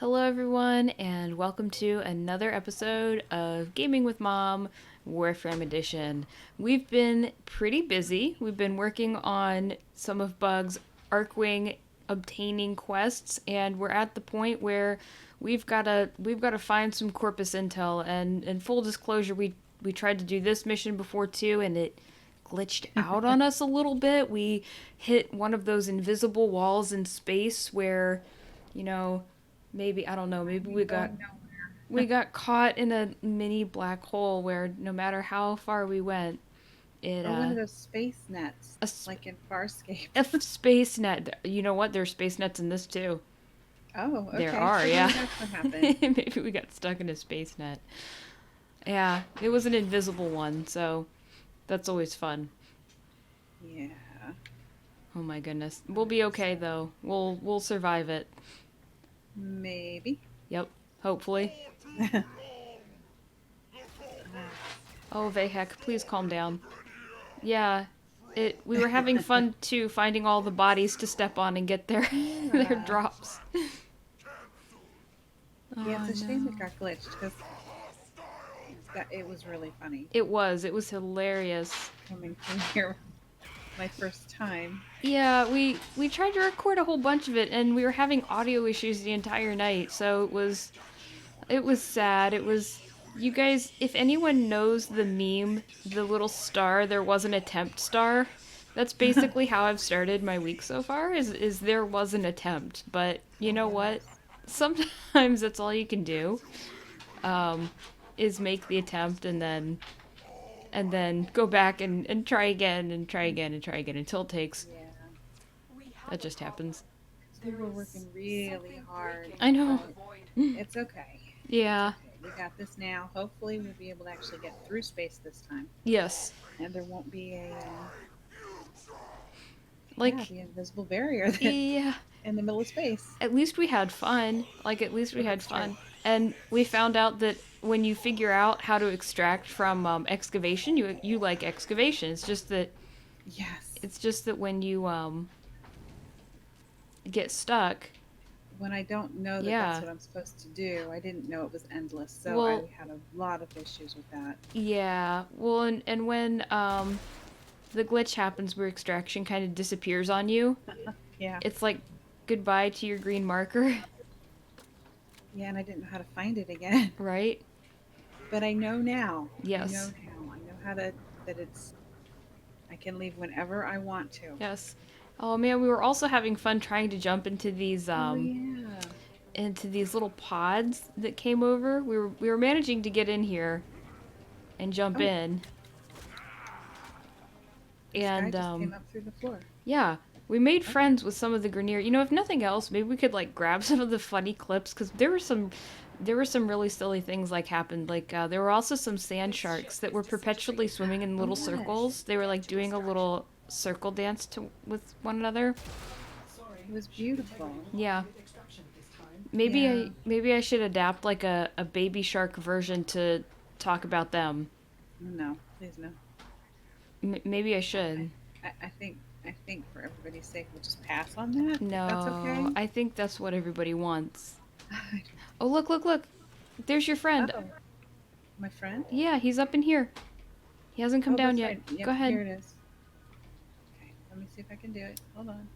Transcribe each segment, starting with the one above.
Hello, everyone, and welcome to another episode of Gaming with Mom Warframe Edition. We've been pretty busy. We've been working on some of Bug's Arcwing obtaining quests, and we're at the point where we've gotta find some Corpus intel. And in full disclosure, we tried to do this mission before too, and it glitched out on us a little bit. We hit one of those invisible walls in space where, you know, maybe I don't know, maybe we got caught in a mini black hole where no matter how far we went, it Or one of those space nets, a, sp- like in Farscape. a space net. You know what? There's space nets in this too. Oh, There okay. are, So yeah. maybe that's what happened. Maybe we got stuck in a space net. Yeah, it was an invisible one, so that's always fun. Yeah. Oh my goodness. We'll be okay So though. We'll survive it. maybe. Yep. Hopefully. Oh, Vahek, please calm down. Yeah, we were having fun too, finding all the bodies to step on and get their their Yeah. drops. Yeah, Oh it's a shame no. it got glitched because it was really funny It was hilarious. coming through here my first time. Yeah, we tried to record a whole bunch of it and we were having audio issues the entire night, so it was sad. It was you guys, if anyone knows the meme, the little star, there was an attempt star. That's basically how I've started my week so far is there was an attempt, but you know what? Yes. Sometimes that's all you can do. Is make the attempt and then go back and try again and try again and try again until it takes. Yeah. That just happens. Because we were working really hard, I know. but it's okay. It's Yeah. okay. We got this now. Hopefully, we'll be able to actually get through space this time, Yes. and there won't be yeah, Like, the invisible barrier yeah. in the middle of space. At least we had fun. Like, at least we Well, had that's true. fun. And we found out that when you figure out how to extract from excavation, you like excavation. Yes. It's just that when you get stuck, When I don't know that that's yeah. what I'm supposed to do, I didn't know it was endless, so Well, I had a lot of issues with that. yeah. Well, and when the glitch happens where extraction kind of disappears on you, Yeah. it's like goodbye to your green marker, Yeah, and I didn't know how to find it again. right? But I know now. I know Yes. now. I know how to, that it's, I can leave whenever I want to. Yes. Oh man, we were also having fun trying to jump Oh, yeah. into these little pods that came over. We were managing to get in here and jump Oh, in. this guy And just came up through the floor. yeah, we made Okay. friends with some of the Grenier. You know, if nothing else, maybe we could like grab some of the funny clips cuz there were some really silly things like happened. Like there were also some sand sharks that were perpetually swimming in Oh, little yes. circles. They were like doing a little circle dance with one another. It was beautiful. Yeah. Yeah. Maybe I should adapt like a baby shark version to talk about them. No, please no. Maybe I should. I think for everybody's sake, we'll just pass on that, if that's No, okay. I think that's what everybody wants. Oh, look, look, look. There's your friend. Oh, my friend? Yeah, he's up in here. He hasn't come Oh, down that's yet. right. Yep, Go ahead. here it is. Okay, let me see if I can do it. Hold on.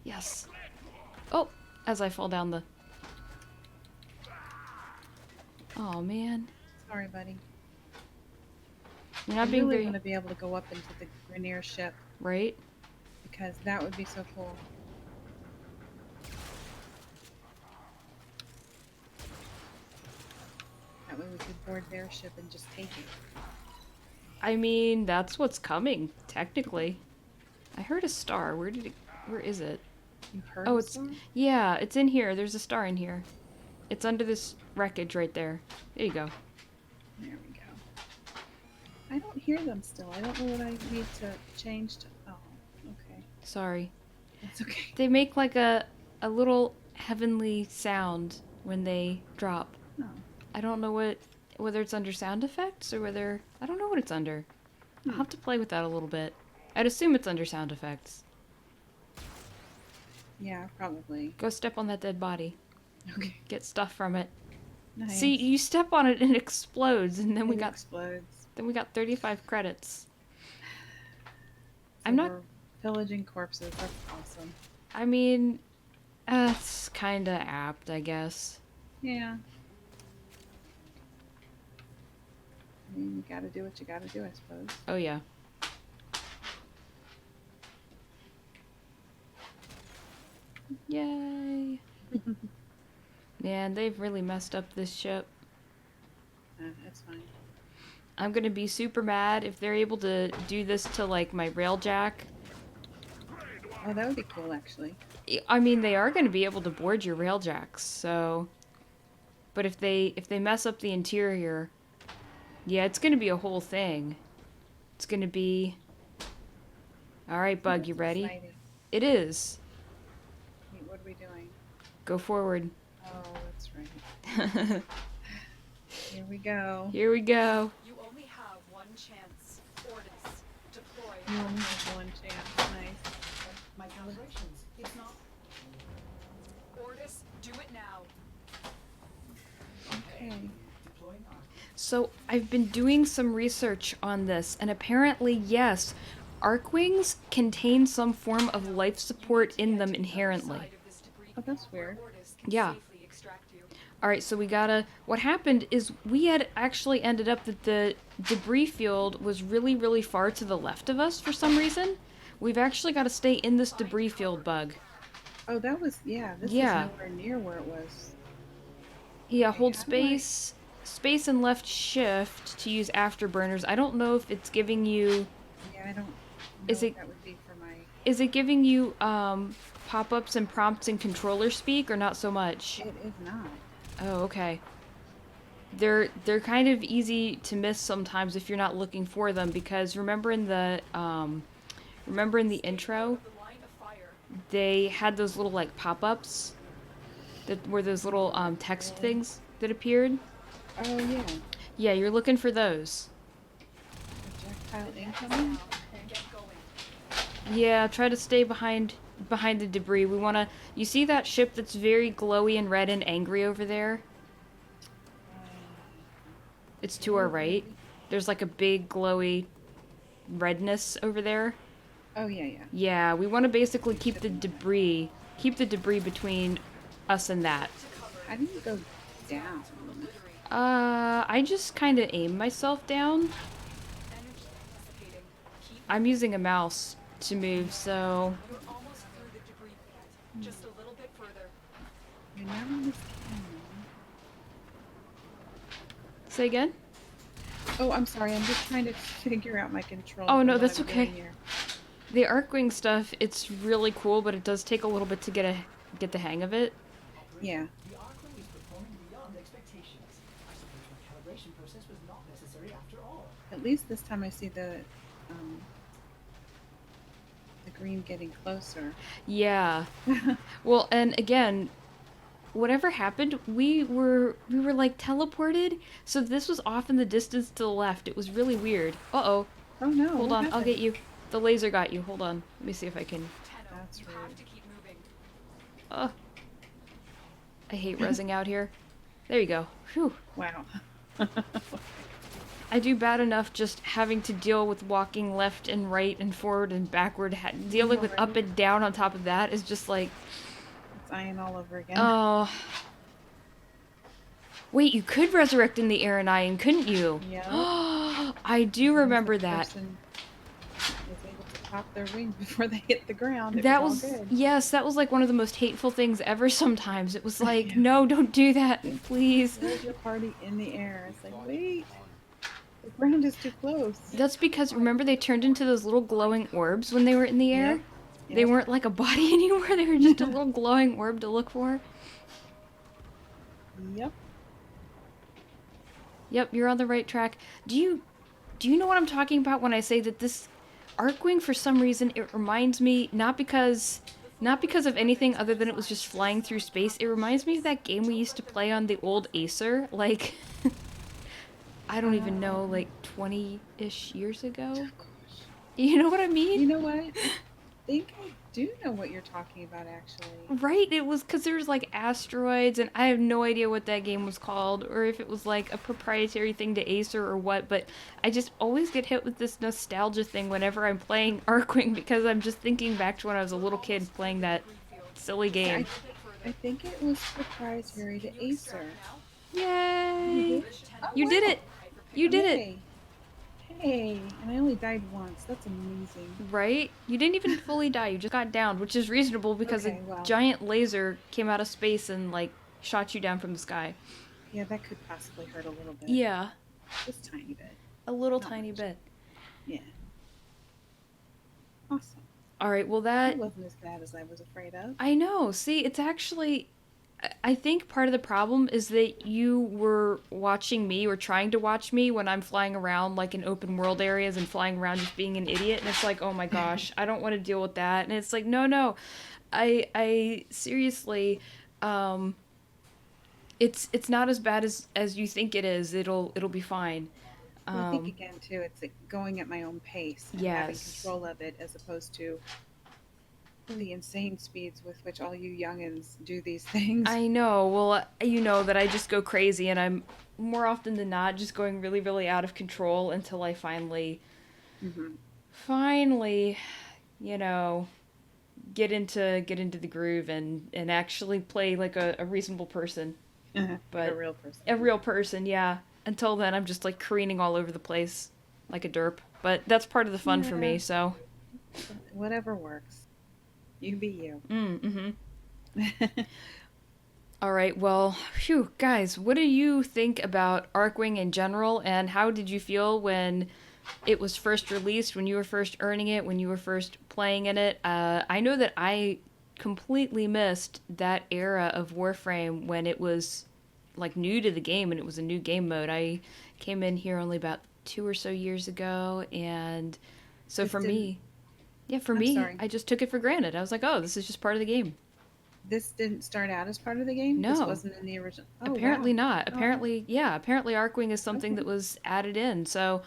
Yes. Oh, as I fall down the. Oh, man. Sorry, buddy. You're I not being really want very. to be able to go up into the Grenier ship Right? because that would be so cool. That way we could board their ship and just take it. I mean, that's what's coming, technically. I heard a star. Where is it? You heard Oh, a it's. storm? Yeah, it's in here. There's a star in here. It's under this wreckage right there. There you go. There we go. I don't hear them still. I don't know what I need to change to. Oh, okay. Sorry. That's okay. They make like a little heavenly sound when they drop. Oh, I don't know whether it's under sound effects or whether I don't know what it's under. I'll hmm. have to play with that a little bit. I'd assume it's under sound effects. Yeah, probably. Go step on that dead body. Okay. Get stuff from it. Nice. See, you step on it and it explodes, and then it explodes. we got 35 credits. So I'm not. we're pillaging corpses. That's awesome. I mean, it's kind of apt, I guess. Yeah. I mean, you gotta do what you gotta do, I suppose. Oh yeah. Yay! Man, they've really messed up this ship. That's fine. I'm gonna be super mad if they're able to do this to like my railjack. Oh, that would be cool, actually. I mean, they are gonna be able to board your railjacks, so. But if they mess up the interior, yeah, it's gonna be a whole thing. It's gonna be. All right, Bug, That's you ready? exciting. It is. Wait, what are we doing? Go forward. Oh, that's right. Here we go. Here we go. You only have one chance. Orders. Deploy. You only have one chance. Nice. My calibrations. It's not. Orders. Do it now. Okay. Deploying arc. So I've been doing some research on this, and apparently, yes, Arcwings contain some form of life support in them inherently. Oh, that's weird. Yeah. Alright, so we gotta... What happened is we had actually ended up that the debris field was really, really far to the left of us for some reason. We've actually got to stay in this debris field, Bug. Oh, that was, yeah, this Yeah. is nowhere near where it was. Yeah, Okay, hold how do I- space and left shift to use afterburners. I don't know if it's giving you... Yeah, I don't know Is what it- that would be for my... Is it giving you pop-ups and prompts in controller speak, or not so much? It is not. Oh, okay. They're kind of easy to miss sometimes if you're not looking for them, because remember in the intro, they had those little like pop-ups that were those little text things that appeared. Oh, yeah. Yeah, you're looking for those. Projectile incoming? Get going. Yeah, try to stay behind the debris. We want to... You see that ship that's very glowy and red and angry over there? It's to our right. There's like a big glowy redness over there. Oh, yeah, yeah. Yeah, we want to basically keep the debris between us and that. How do you go down? I just kind of aim myself down. Energy dissipating. Keep. I'm using a mouse to move, so... You're almost through the debris field. Just a little bit further. You're not on this camera. Say again? Oh, I'm sorry. I'm just trying to figure out my controls. Oh, and no, what that's I'm okay. doing here. The Arcwing stuff, it's really cool, but it does take a little bit to get the hang of it. Yeah. The Arcwing is performing beyond expectations. I suppose my calibration process was not necessary after all. At least this time I see the green getting closer. Yeah. Well, and again, whatever happened, we were like teleported, so this was off in the distance to the left. It was really weird. Uh-oh. Oh no. Hold what on, I'll happened? get you. The laser got you. Hold on. Let me see if I can... Tenno, That's you rude. have to keep moving. Ugh. I hate rezzing out here. There you go. Whew. Wow. I do bad enough just having to deal with walking left and right and forward and backward. Dealing with up and down on top of that is just like... It's Iron all over again. Oh. Wait, you could resurrect in the air and Iron, couldn't you? Yeah. I do remember The that. person was able to pop their wings before they hit the ground. It That was was all good. yes, that was like one of the most hateful things ever sometimes. It was like, Yeah. no, don't do that, please. There's your party in the air. It's like, wait. The ground is too close. That's because remember they turned into those little glowing orbs when they were in the air? Yep. They Yep. weren't like a body anymore, they were just a little glowing orb to look for. Yep. Yep, you're on the right track. Do you know what I'm talking about when I say that this Arcwing, for some reason, it reminds me, not because of anything other than it was just flying through space, it reminds me of that game we used to play on the old Acer, like, I don't even know, like 20-ish years ago? Of course. You know what I mean? You know what? I think I do know what you're talking about, actually. Right, it was because there's like asteroids, and I have no idea what that game was called, or if it was like a proprietary thing to Acer or what, but I just always get hit with this nostalgia thing whenever I'm playing Arkwing because I'm just thinking back to when I was a little kid playing that silly Yeah, game. I think it was proprietary to Acer. You Yay! did? Oh, You did wow. it! You did it! Yay. Hey, and I only died once. That's amazing. Right? You didn't even fully die, you just got downed, which is reasonable because a Okay, well, giant laser came out of space and like shot you down from the sky. yeah, that could possibly hurt a little bit. Yeah, Just a tiny bit. a little Not tiny much. bit. Yeah. Awesome. All right, well That that wasn't as bad as I was afraid of. I know. See, it's actually I think part of the problem is that you were watching me or trying to watch me when I'm flying around like in open world areas and flying around just being an idiot, and it's like, "Oh my gosh, I don't want to deal with that." And it's like, "No, no. I seriously it's not as bad as you think it is. It'll be fine." Well, I think Um again too, it's like going at my own pace and having yes. control of it, as opposed to the insane speeds with which all you youngins do these things. I know. Well, you know that I just go crazy, and I'm more often than not just going really, really out of control until I Hmm. finally, you know, get into the groove and actually play like a reasonable person. Like a But real person. a real person, yeah. Until then, I'm just like careening all over the place like a derp. But that's part of the fun for Yeah, me. So, whatever works. You be you. mm-hmm. All right, well, phew, guys, what do you think about Arkwing in general, and how did you feel when it was first released, when you were first earning it, when you were first playing in it? I know that I completely missed that era of Warframe when it was like new to the game and it was a new game mode. I came in here only about 2 or so years ago, and so This for didn't. me, yeah, for I'm me, sorry. I just took it for granted. I was like, oh, this is just part of the game. This didn't start out as part of the game. This No. wasn't in the original. Oh Apparently wow. not. Oh, Apparently, yeah, apparently Arkwing is something okay. that was added in. So,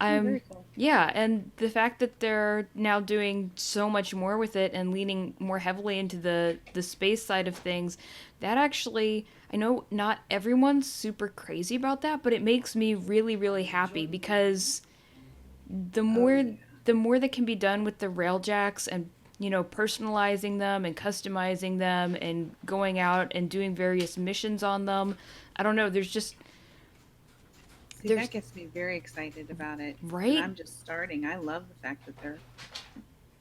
Oh, I'm very cool. yeah, and the fact that they're now doing so much more with it and leaning more heavily into the space side of things, that actually I know not everyone's super crazy about that, but it makes me really really happy because the Oh more yeah. the more that can be done with the railjacks and personalizing them and customizing them and going out and doing various missions on them. I don't know, See, there's that gets me very excited about it. And right. I'm just starting. I love the fact that they're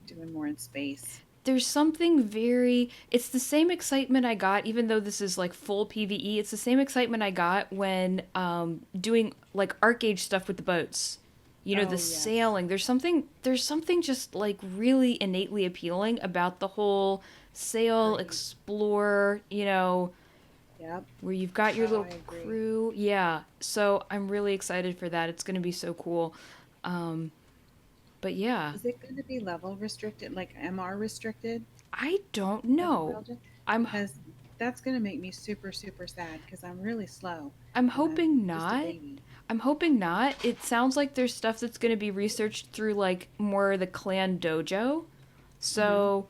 doing more in space. There's something very it's the same excitement I got even though this is like full PvE. It's the same excitement I got when doing like arcade stuff with the boats. The Oh yes. sailing. There's something just like really innately appealing about the whole sail, Agreed. explore, Yep. where you've got your Oh, little I agree. crew. Yeah. So I'm really excited for that. It's going to be so cool. Um but yeah, Is it going to be level restricted, like MR restricted, I don't like the know. Belgian? I'm Because that's going to make me super, super sad because I'm really slow I'm and I'm hoping just a not. baby. I'm hoping not. It sounds like there's stuff that's going to be researched through like more the clan dojo. Hmm. So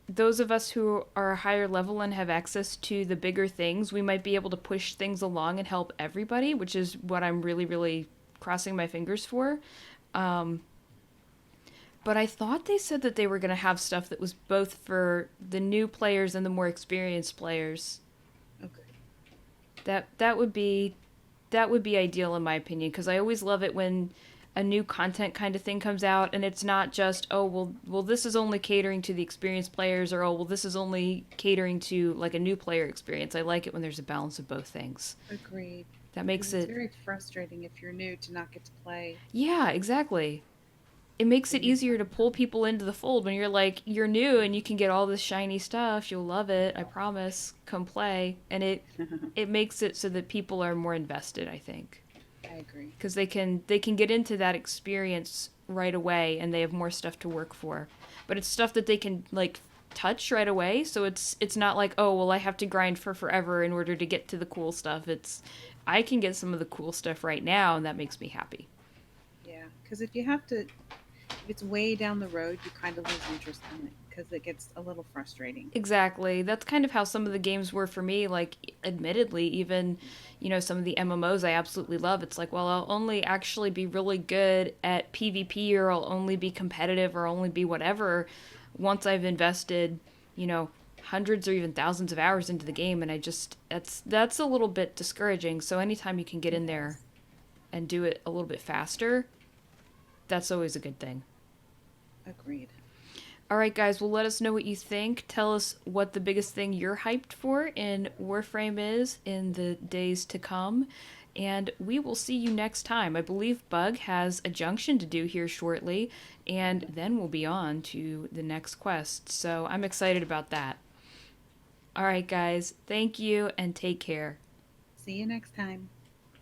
those of us who are higher level and have access to the bigger things, we might be able to push things along and help everybody, which is what I'm really, really crossing my fingers for. Um, but I thought they said that they were going to have stuff that was both for the new players and the more experienced players. Okay. That would be ideal in my opinion because I always love it when a new content kind of thing comes out and it's not just oh well this is only catering to the experienced players or oh well this is only catering to like a new player experience. I like it when there's a balance of both things. Agreed. That Because makes it's it very frustrating if you're new to not get to play. yeah, exactly. It makes So it you easier to pull people into the fold when you're like you're new and you can get all this shiny stuff. You'll love it, I promise. Come play. And it makes it so that people are more invested, I think. I agree. Because they can get into that experience right away and they have more stuff to work for, but it's stuff that they can like touch right away, so it's not like oh well I have to grind for forever in order to get to the cool stuff. It's I can get some of the cool stuff right now and that makes me happy. Yeah. Because if you have to, if it's way down the road, you kind of lose interest in it because it gets a little frustrating. Exactly. That's kind of how some of the games were for me. Like, admittedly, even, some of the MMOs I absolutely love. It's like, well, I'll only actually be really good at PvP, or I'll only be competitive, or only be whatever once I've invested, hundreds or even thousands of hours into the game. And that's a little bit discouraging. So anytime you can get in there Yes. and do it a little bit faster, that's always a good thing. Agreed. All right, guys, well, let us know what you think. Tell us what the biggest thing you're hyped for in Warframe is in the days to come. And we will see you next time. I believe Bug has a junction to do here shortly, and then we'll be on to the next quest. So I'm excited about that. All right, guys, thank you and take care. See you next time.